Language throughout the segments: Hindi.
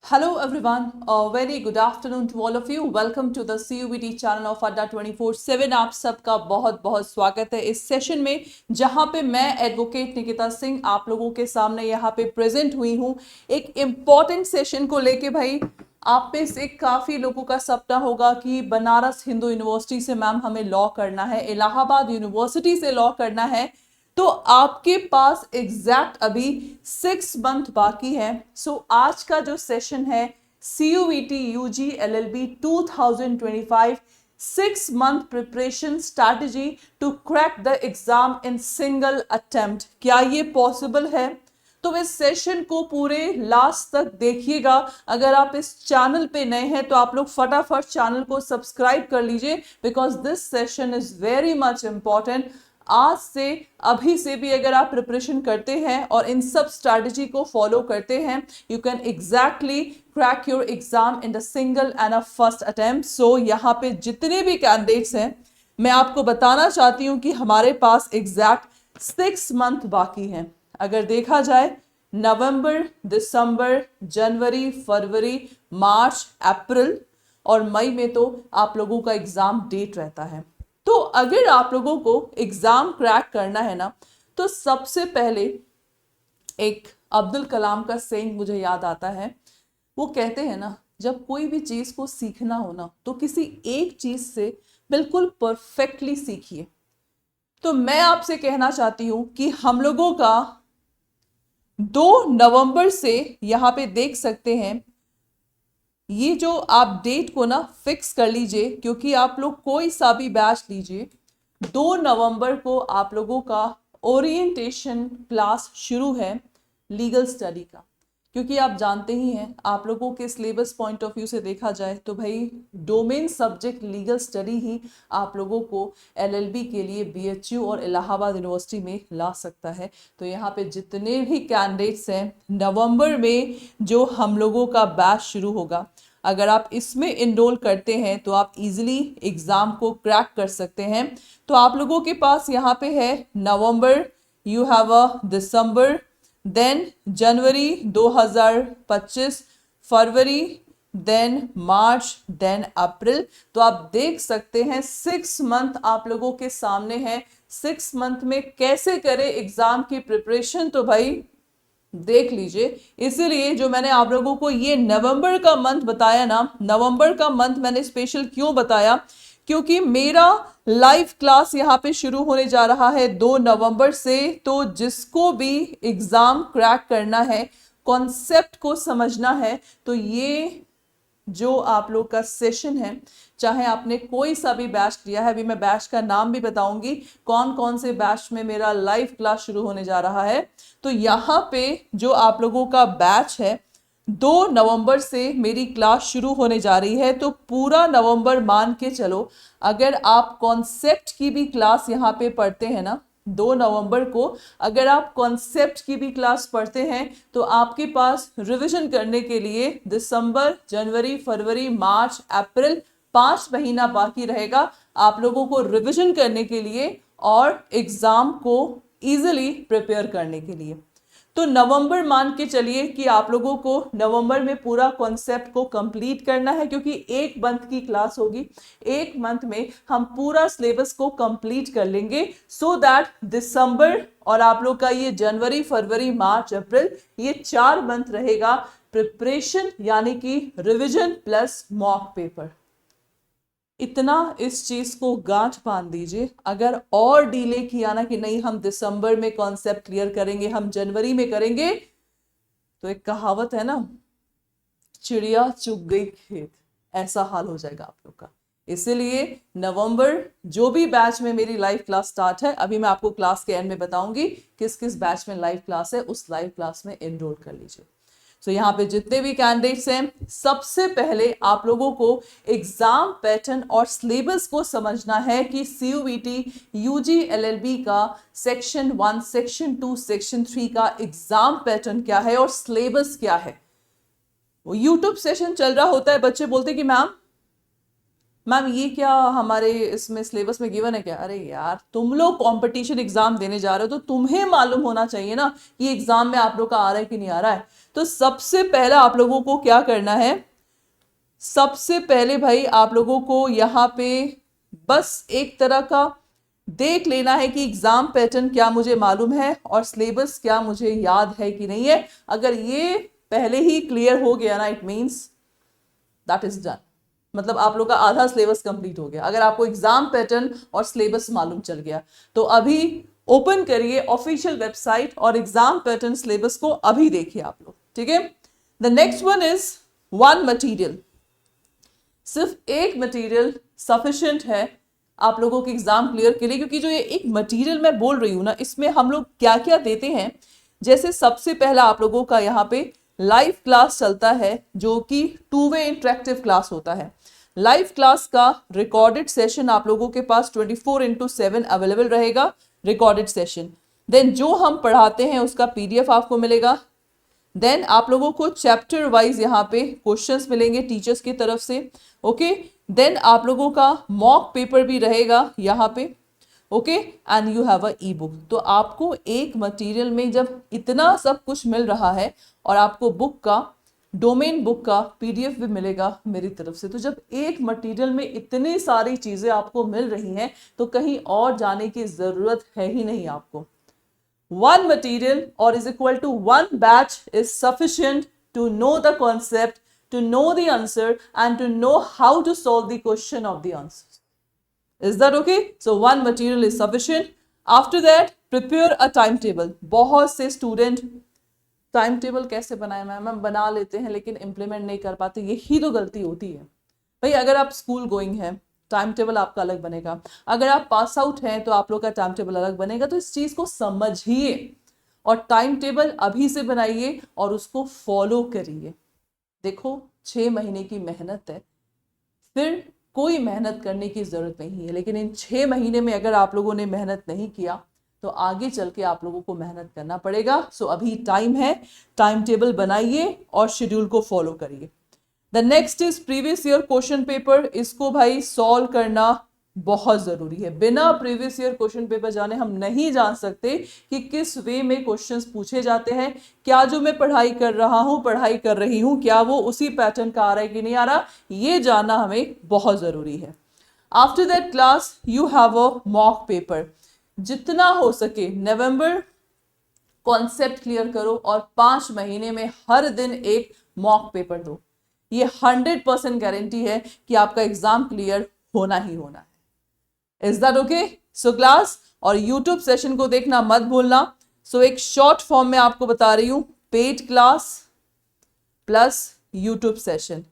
Hello everyone, a very good afternoon to all of you. Welcome to the CUBT channel of Adda 24/7. आप सबका बहुत बहुत स्वागत है इस सेशन में जहां पे मैं एडवोकेट निकिता सिंह आप लोगों के सामने यहाँ पे प्रेजेंट हुई हूँ एक इम्पॉर्टेंट सेशन को लेके। भाई आप में से काफी लोगों का सपना होगा कि बनारस हिंदू यूनिवर्सिटी से मैम हमें लॉ करना है, इलाहाबाद यूनिवर्सिटी से लॉ करना है, तो आपके पास एग्जैक्ट अभी 6 मंथ बाकी है। सो आज का जो सेशन है CUET UG LLB 2025 6 month preparation strategy to crack the exam in single attempt, क्या ये पॉसिबल है? तो इस सेशन को पूरे लास्ट तक देखिएगा। अगर आप इस चैनल पे नए हैं तो आप लोग फटाफट चैनल को सब्सक्राइब कर लीजिए because this session is very much important. आज से अभी से भी अगर आप प्रिपरेशन करते हैं और इन सब स्ट्रैटेजी को फॉलो करते हैं, you can exactly crack your exam in the single and a first attempt. So यहाँ पे जितने भी कैंडिडेट्स हैं मैं आपको बताना चाहती हूँ कि हमारे पास एग्जैक्ट 6 मंथ बाकी हैं। अगर देखा जाए नवंबर, दिसंबर, जनवरी, फरवरी, मार्च, अप्रैल और मई में तो आप लोगों का एग्जाम डेट रहता है। तो अगर आप लोगों को एग्जाम क्रैक करना है ना, तो सबसे पहले एक अब्दुल कलाम का सेइंग मुझे याद आता है। वो कहते हैं ना, जब कोई भी चीज को सीखना हो ना तो किसी एक चीज से बिल्कुल परफेक्टली सीखिए। तो मैं आपसे कहना चाहती हूं कि हम लोगों का 2 नवंबर से यहाँ पे देख सकते हैं, ये जो आप डेट को ना फिक्स कर लीजिए क्योंकि आप लोग कोई सा भी बैच लीजिए, 2 नवंबर को आप लोगों का ओरिएंटेशन क्लास शुरू है लीगल स्टडी का। क्योंकि आप जानते ही हैं, आप लोगों के सिलेबस पॉइंट ऑफ व्यू से देखा जाए तो भाई डोमेन सब्जेक्ट लीगल स्टडी ही आप लोगों को LLB के लिए BHU और इलाहाबाद यूनिवर्सिटी में ला सकता है। तो यहाँ पे जितने भी कैंडिडेट्स हैं, नवंबर में जो हम लोगों का बैच शुरू होगा, अगर आप इसमें इनरोल करते हैं तो आप इजीली एग्जाम को क्रैक कर सकते हैं। तो आप लोगों के पास यहाँ पे है November, you have a December, then January 2025, February, then March, then April. तो आप देख सकते हैं 6 मंथ आप लोगों के सामने है। 6 मंथ में कैसे करें एग्जाम की प्रिपरेशन, तो भाई देख लीजिए। इसीलिए जो मैंने आप लोगों को ये नवंबर का मंथ बताया ना, नवंबर का मंथ मैंने स्पेशल क्यों बताया, क्योंकि मेरा लाइव क्लास यहाँ पे शुरू होने जा रहा है 2 नवंबर से। तो जिसको भी एग्जाम क्रैक करना है, कॉन्सेप्ट को समझना है, तो ये जो आप लोग का सेशन है, चाहे आपने कोई सा भी बैच लिया है, अभी मैं बैच का नाम भी बताऊंगी कौन कौन से बैच में मेरा लाइव क्लास शुरू होने जा रहा है। तो यहाँ पे जो आप लोगों का बैच है, 2 नवंबर से मेरी क्लास शुरू होने जा रही है। तो पूरा नवंबर मान के चलो, अगर आप कॉन्सेप्ट की भी क्लास यहाँ पे पढ़ते हैं ना, 2 नवंबर को अगर आप कॉन्सेप्ट की भी क्लास पढ़ते हैं तो आपके पास रिवीजन करने के लिए दिसंबर, जनवरी, फरवरी, मार्च, अप्रैल 5 महीना बाकी रहेगा आप लोगों को रिवीजन करने के लिए और एग्जाम को इजीली प्रिपेयर करने के लिए। तो नवंबर मान के चलिए कि आप लोगों को नवंबर में पूरा कॉन्सेप्ट को कंप्लीट करना है, क्योंकि 1 मंथ की क्लास होगी। 1 मंथ में हम पूरा सिलेबस को कंप्लीट कर लेंगे सो दैट दिसंबर और आप लोग का ये जनवरी, फरवरी, मार्च, अप्रैल, ये 4 मंथ रहेगा प्रिपरेशन, यानी कि रिविजन प्लस मॉक पेपर। इतना इस चीज को गांठ बांध दीजिए। अगर और डिले किया ना कि नहीं हम दिसंबर में कॉन्सेप्ट क्लियर करेंगे, हम जनवरी में करेंगे, तो एक कहावत है ना, चिड़िया चुग गई खेत, ऐसा हाल हो जाएगा आप लोग का। इसीलिए नवंबर जो भी बैच में मेरी लाइव क्लास स्टार्ट है, अभी मैं आपको क्लास के एंड में बताऊंगी किस किस बैच में लाइव क्लास है, उस लाइव क्लास में एनरोल कर लीजिए। तो यहाँ पे जितने भी कैंडिडेट्स हैं, सबसे पहले आप लोगों को एग्जाम पैटर्न और सिलेबस को समझना है कि CUET UG LLB का सेक्शन 1, सेक्शन 2, सेक्शन 3 का एग्जाम पैटर्न क्या है और सिलेबस क्या है। वो यूट्यूब सेशन चल रहा होता है, बच्चे बोलते कि मैम मैम ये क्या हमारे इसमें सिलेबस में गिवन है क्या? अरे यार, तुम लोग कंपटीशन एग्जाम देने जा रहे हो तो तुम्हें मालूम होना चाहिए ना कि एग्जाम में आप लोग का आ रहा है कि नहीं आ रहा है। तो सबसे पहला आप लोगों को क्या करना है, सबसे पहले भाई आप लोगों को यहाँ पे बस एक तरह का देख लेना है कि एग्जाम पैटर्न क्या मुझे मालूम है और सिलेबस क्या मुझे याद है कि नहीं है। अगर ये पहले ही क्लियर हो गया ना, it means that is done, मतलब आप लोग का आधा सिलेबस कंप्लीट हो गया। अगर आपको एग्जाम पैटर्न और सिलेबस मालूम चल गया तो अभी ओपन करिए ऑफिशियल वेबसाइट और एग्जाम पैटर्न सिलेबस को अभी देखिए आप लोग, ठीक है। The next one is one material. सिर्फ एक मटेरियल सफिशिएंट है आप लोगों के एग्जाम क्लियर के लिए, क्योंकि जो ये एक मटेरियल मैं बोल रही हूं ना, इसमें हम लोग क्या क्या देते हैं। जैसे सबसे पहला आप लोगों का यहाँ पे लाइव क्लास चलता है, जो कि 2 वे इंटरेक्टिव क्लास होता है। लाइव क्लास का रिकॉर्डेड सेशन आप लोगों के पास 24/7 अवेलेबल रहेगा, रिकॉर्डेड सेशन। देन जो हम पढ़ाते हैं उसका PDF आपको मिलेगा। देन आप लोगों को चैप्टर वाइज यहाँ पे क्वेश्चंस मिलेंगे टीचर्स की तरफ से, ओके। देन आप लोगों का मॉक पेपर भी रहेगा यहाँ पे, okay, and you have a E book. तो आपको एक मटेरियल में जब इतना सब कुछ मिल रहा है और आपको बुक का, डोमेन बुक का PDF भी मिलेगा मेरी तरफ से, तो जब एक मटेरियल में इतनी सारी चीजें आपको मिल रही हैं तो कहीं और जाने की जरूरत है ही नहीं आपको। One material or is equal to one batch is sufficient to know the concept, to know the answer, and to know how to solve the question of the answer. Is that okay? So one material is sufficient. After that, prepare a timetable. बहुत से student टाइम टेबल कैसे बनाए मैम बना लेते हैं लेकिन इम्प्लीमेंट नहीं कर पाते, यही तो गलती होती है भाई। अगर आप स्कूल गोइंग है टाइम टेबल आपका अलग बनेगा, अगर आप पास आउट हैं तो आप लोग का टाइम टेबल अलग बनेगा। तो इस चीज को समझिए और टाइम टेबल अभी से बनाइए और उसको फॉलो करिए। देखो 6 महीने की मेहनत है, फिर कोई मेहनत करने की जरूरत नहीं है, लेकिन इन 6 महीने में अगर आप लोगों ने मेहनत नहीं किया तो आगे चल के आप लोगों को मेहनत करना पड़ेगा। सो अभी टाइम है, टाइम टेबल बनाइए और शेड्यूल को फॉलो करिए। The next is previous year question paper. इसको भाई सॉल्व करना बहुत जरूरी है। बिना प्रीवियस ईयर क्वेश्चन पेपर जाने हम नहीं जान सकते कि किस वे में क्वेश्चंस पूछे जाते हैं, क्या जो मैं पढ़ाई कर रहा हूं, पढ़ाई कर रही हूं, क्या वो उसी पैटर्न का आ रहा है कि नहीं आ रहा, ये जानना हमें बहुत जरूरी है। After that class you have a mock paper. जितना हो सके नवंबर कॉन्सेप्ट क्लियर करो और 5 महीने में हर दिन एक मॉक पेपर दो। ये 100% गारंटी है कि आपका एग्जाम क्लियर होना ही होना है। Is that okay? So class और यूट्यूब सेशन को देखना मत भूलना। सो एक शॉर्ट फॉर्म में आपको बता रही हूं, paid class plus YouTube session,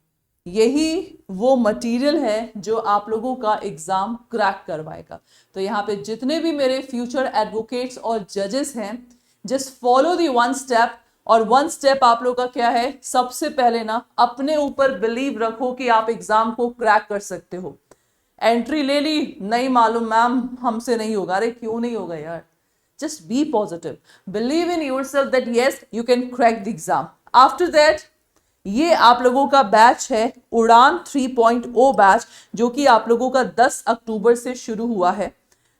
यही वो मटेरियल है जो आप लोगों का एग्जाम क्रैक करवाएगा। तो यहाँ पे जितने भी मेरे फ्यूचर एडवोकेट्स और जजेस हैं, just follow the one step. और वन स्टेप आप लोग का क्या है, सबसे पहले ना अपने ऊपर बिलीव रखो कि आप एग्जाम को क्रैक कर सकते हो। एंट्री ले ली, नहीं मालूम मैम हमसे नहीं होगा, अरे क्यों नहीं होगा यार, just be positive, believe in yourself that yes you can crack the exam. After that ये आप लोगों का बैच है उड़ान 3.0 बैच, जो कि आप लोगों का 10 अक्टूबर से शुरू हुआ है।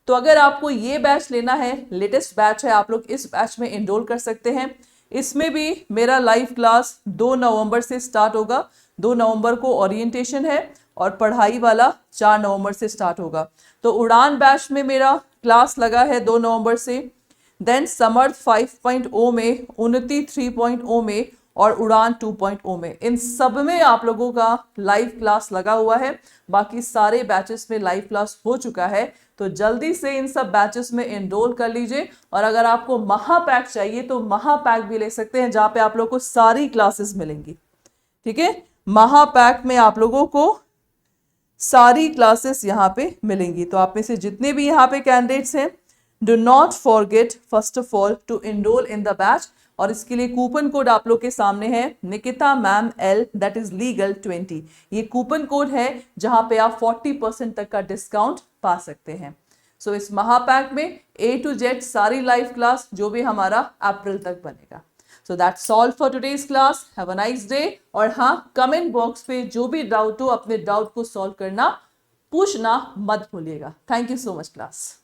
तो अगर आपको ये बैच लेना है, लेटेस्ट बैच है, आप लोग इस बैच में एनरोल कर सकते हैं। इसमें भी मेरा लाइव क्लास 2 नवंबर से स्टार्ट होगा। 2 नवंबर को ओरिएंटेशन है और पढ़ाई वाला 4 नवंबर से स्टार्ट होगा। तो उड़ान बैच में मेरा क्लास लगा है 2 नवंबर से। देन समर्थ 5.0 में, उन्नति 3.0 में और उड़ान 2.0 में, इन सब में आप लोगों का लाइव क्लास लगा हुआ है। बाकी सारे बैचेस में लाइव क्लास हो चुका है। तो जल्दी से इन सब बैचेस में एनरोल कर लीजिए। और अगर आपको महापैक चाहिए तो महापैक भी ले सकते हैं, जहां पे आप लोगों को सारी क्लासेस मिलेंगी। ठीक है, महापैक में आप लोगों को सारी क्लासेस यहाँ पे मिलेंगी। तो आप में से जितने भी यहाँ पे कैंडिडेट्स हैं, do not forget first of all to enrol in the batch. और इसके लिए कूपन कोड आप लोग के सामने है, Nikita ma'am L, that is legal 20। ये कूपन कोड है जहां पे आप 40% तक का डिस्काउंट पा सकते हैं। सो इस महापैक में A to Z सारी लाइव क्लास जो भी हमारा अप्रैल तक बनेगा। So that's all for today's class. Have a nice day. और हाँ, कमेंट बॉक्स पे जो भी डाउट हो अपने डाउट को सॉल्व करना पूछना मत भूलिएगा। Thank you so much class.